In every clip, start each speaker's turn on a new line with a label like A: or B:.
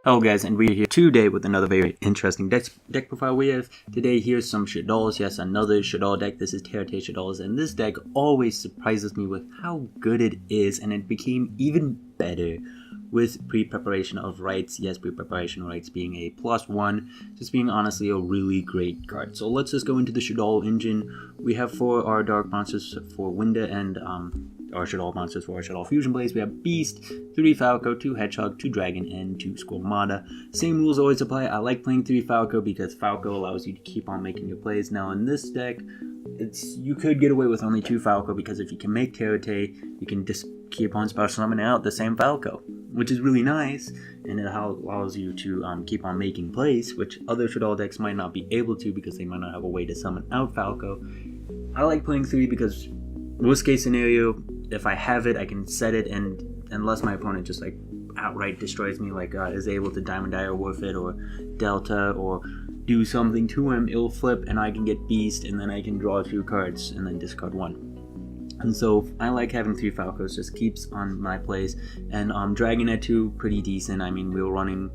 A: Hello guys, and we're here today with another very interesting deck profile. We have today, here's some Shaddolls. Yes, another Shaddolls deck. This is Terate Shaddolls, and this deck always surprises me with how good it is, and it became even better with pre-preparation of rights. Yes, pre-preparation rights being a +1, just being honestly a really great card. So let's just go into the Shaddolls engine. We have for our Dark Monsters for Winda and our Shaddolls monsters for our Shaddolls Fusion Blades. We have Beast, 3 Falco, 2 Hedgehog, 2 Dragon, and 2 Squamata. Same rules always apply. I like playing 3 Falco because Falco allows you to keep on making your plays. Now in this deck, you could get away with only 2 Falco because if you can make Terate, you can just keep on special summoning out the same Falco, which is really nice, and it allows you to keep on making plays, which other Shaddolls decks might not be able to because they might not have a way to summon out Falco. I like playing 3 because worst case scenario, if I have it, I can set it, and unless my opponent just like outright destroys me, like is able to Diamond Dire Wolf it or Delta or do something to him, it'll flip and I can get Beast, and then I can draw 2 cards and then discard 1. And so I like having 3 Falcos, just keeps on my plays. And Dragon at 2, pretty decent. I mean, we're running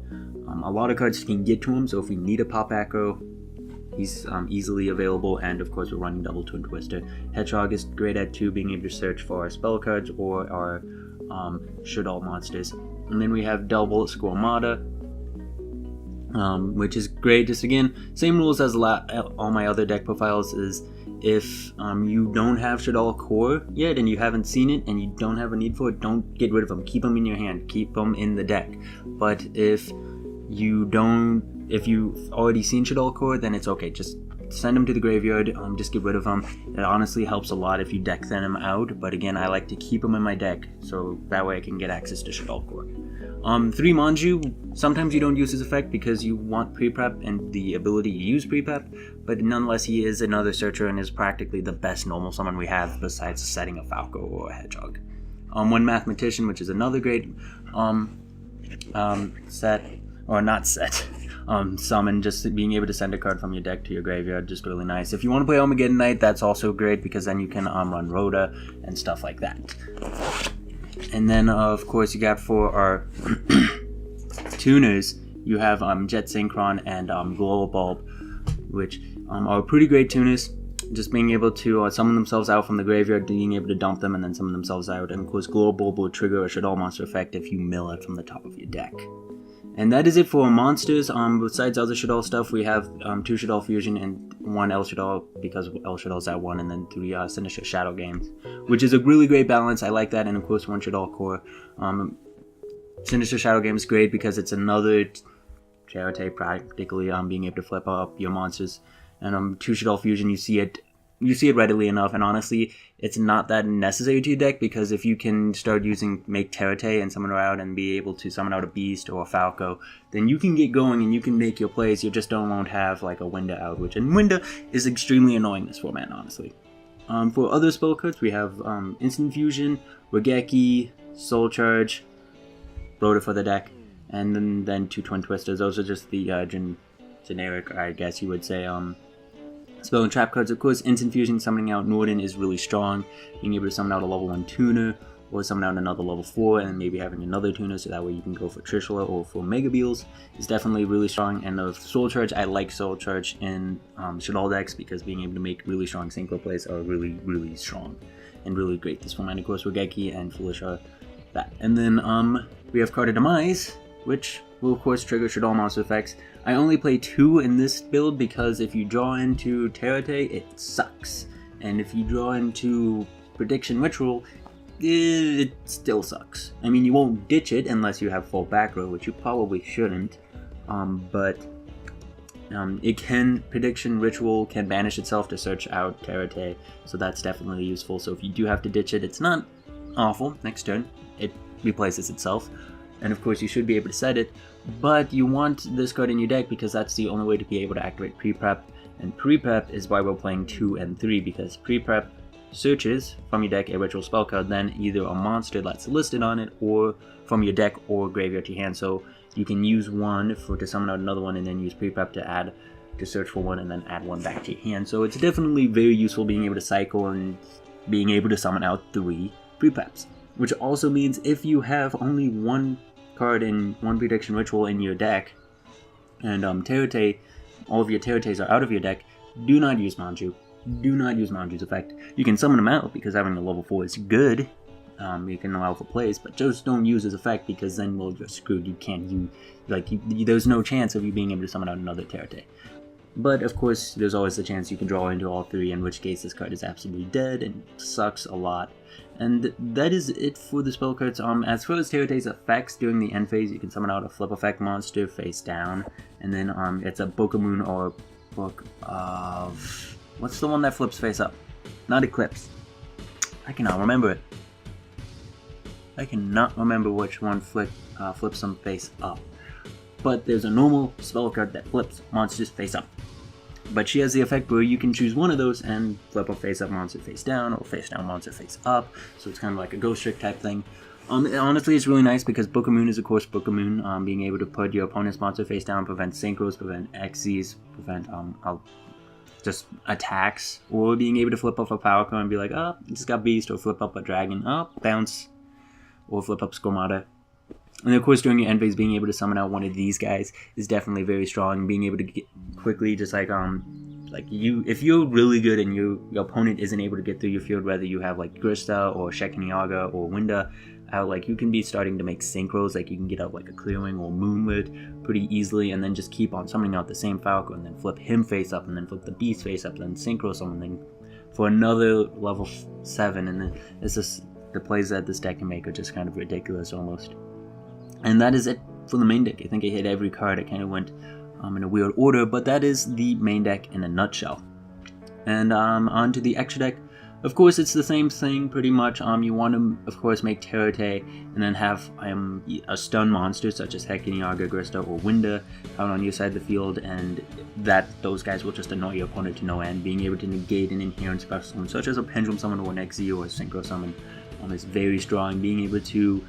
A: a lot of cards you can get to him, so if we need a pop acro, he's easily available, and of course we're running double Twin Twister. Hedgehog is great at 2, being able to search for our spell cards or our Shaddolls monsters. And then we have double Squamata, which is great. Just again, same rules as all my other deck profiles is if you don't have Shaddolls core yet and you haven't seen it and you don't have a need for it, don't get rid of them. Keep them in your hand, keep them in the deck. But if you've already seen Shaddolls core, then it's okay. Just send them to the graveyard. Just get rid of them. It honestly helps a lot if you deck them out. But again, I like to keep them in my deck so that way I can get access to Shaddolls core. 3 Manju, sometimes you don't use his effect because you want pre-prep and the ability to use pre-prep, but nonetheless he is another searcher and is practically the best normal summon we have besides setting a Falco or a Hedgehog. 1 Mathematician, which is another great summon, just being able to send a card from your deck to your graveyard, just really nice. If you want to play Armageddon Knight, that's also great because then you can run Rhoda and stuff like that. And then of course you got for our tuners, you have Jet Synchron and Glow Bulb, which are pretty great tuners. Just being able to summon themselves out from the graveyard, being able to dump them and then summon themselves out. And of course Glow Bulb will trigger a Shaddolls monster effect if you mill it from the top of your deck. And that is it for monsters. Besides other Shaddolls stuff, we have 2 Shaddolls Fusion and 1 El Shaddolls, because El Shaddolls at 1, and then 3 Sinister Shadow games, which is a really great balance. I like that, and of course 1 Shaddolls core. Sinister Shadow game is great because it's another Terate, practically being able to flip up your monsters. And 2 Shaddolls Fusion, you see it readily enough, and honestly, it's not that necessary to your deck because if you can start make Terate and summon her out and be able to summon out a Beast or a Falco, then you can get going and you can make your plays. You just won't have like a Winda out, and Winda is extremely annoying this format, honestly. For other spell cards, we have Instant Fusion, Regeki, Soul Charge, Rhoda for the deck, and then 2 Twin Twisters. Those are just the generic, I guess you would say, spell and trap cards. Of course, Instant Fusion, summoning out Norden is really strong. Being able to summon out a level 1 tuner, or summon out another level 4, and maybe having another tuner, so that way you can go for Trishula or for Mega Beals, is definitely really strong. And of Soul Charge, I like Soul Charge in Shaddolls decks because being able to make really strong synchro plays are really, really strong and really great this format. Of course, Regeki and Foolish are that. And then we have Card of Demise, which will of course trigger Shaddolls monster effects. I only play 2 in this build because if you draw into Terate, it sucks. And if you draw into Prediction Ritual, it still sucks. I mean, you won't ditch it unless you have full back row, which you probably shouldn't. Prediction Ritual can banish itself to search out Terate, so that's definitely useful. So if you do have to ditch it, it's not awful. Next turn, it replaces itself. And of course you should be able to set it, but you want this card in your deck because that's the only way to be able to activate pre-prep, and pre-prep is why we're playing 2 and 3, because pre-prep searches from your deck a ritual spell card, then either a monster that's listed on it, or from your deck or graveyard to hand. So you can use 1 to summon out another one, and then use pre-prep to search for 1 and then add 1 back to your hand. So it's definitely very useful being able to cycle and being able to summon out 3 pre-preps, which also means if you have only 1 card in one prediction ritual in your deck, and Terate, all of your Terates are out of your deck, do not use Manju. Do not use Manju's effect. You can summon him out because having a level 4 is good. You can allow for plays, but just don't use his effect because then, well, you're screwed. You can't use, there's no chance of you being able to summon out another Terate. But of course, there's always the chance you can draw into all 3, in which case this card is absolutely dead and sucks a lot. And that is it for the spell cards. As far as Terate's effects, during the end phase, you can summon out a flip effect monster face down, and then it's a Book of Moon or Book of... What's the one that flips face up? Not Eclipse. I cannot remember it. I cannot remember which one flips them face up. But there's a normal spell card that flips monsters face up. But she has the effect where you can choose one of those and flip a face up monster face down, or face down monster face up. So it's kind of like a Ghost Trick type thing. Honestly, it's really nice because Book of Moon is, of course, Book of Moon. Being able to put your opponent's monster face down, prevent synchros, prevent Xyz, prevent just attacks, or being able to flip up a power card and be like, oh, just got Beast, or flip up a Dragon, oh, bounce, or flip up Squamata. And of course, during your end phase, being able to summon out one of these guys is definitely very strong. Being able to get quickly, just like you, if you're really good and your opponent isn't able to get through your field, whether you have like Grista or Shekiniaga or Winda out, you can be starting to make synchros. Like you can get out like a Clearing or Moonlit pretty easily, and then just keep on summoning out the same Falco, and then flip him face up, and then flip the Beast face up, and then synchro summon for another level 7, and then it's just the plays that this deck can make are just kind of ridiculous almost. And that is it for the main deck. I think I hit every card. I kind of went in a weird order, but that is the main deck in a nutshell. And on to the extra deck. Of course, it's the same thing pretty much. You want to, of course, make Terate and then have a stun monster such as Hekiniaga, Grista, or Winda out on your side of the field, and those guys will just annoy your opponent to no end. Being able to negate an inherent special summon such as a Pendulum Summon or an Xyz or a Synchro Summon is very strong. Being able to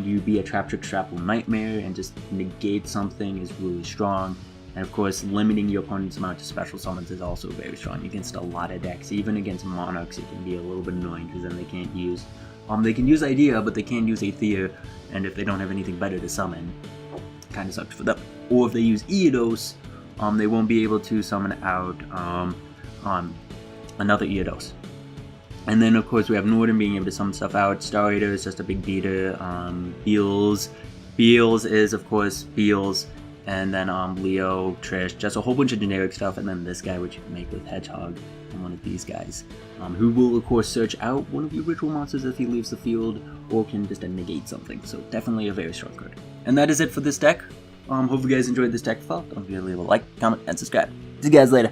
A: you be a Trap Trick Trapple Nightmare and just negate something is really strong. And of course, limiting your opponent's amount to special summons is also very strong against a lot of decks. Even against Monarchs, it can be a little bit annoying because then they can't use... they can use Idea, but they can't use Aether, and if they don't have anything better to summon, it kind of sucks for them. Or if they use Eodos, they won't be able to summon out another Eodos. And then, of course, we have Norden being able to summon stuff out. Star Eater is just a big beater. Beals is, of course, Beals. And then Leo, Trish, just a whole bunch of generic stuff. And then this guy, which you can make with Hedgehog, and one of these guys. Who will, of course, search out one of your ritual monsters if he leaves the field, or can just negate something. So definitely a very strong card. And that is it for this deck. Hope you guys enjoyed this deck. Don't forget to leave a like, comment, and subscribe. See you guys later.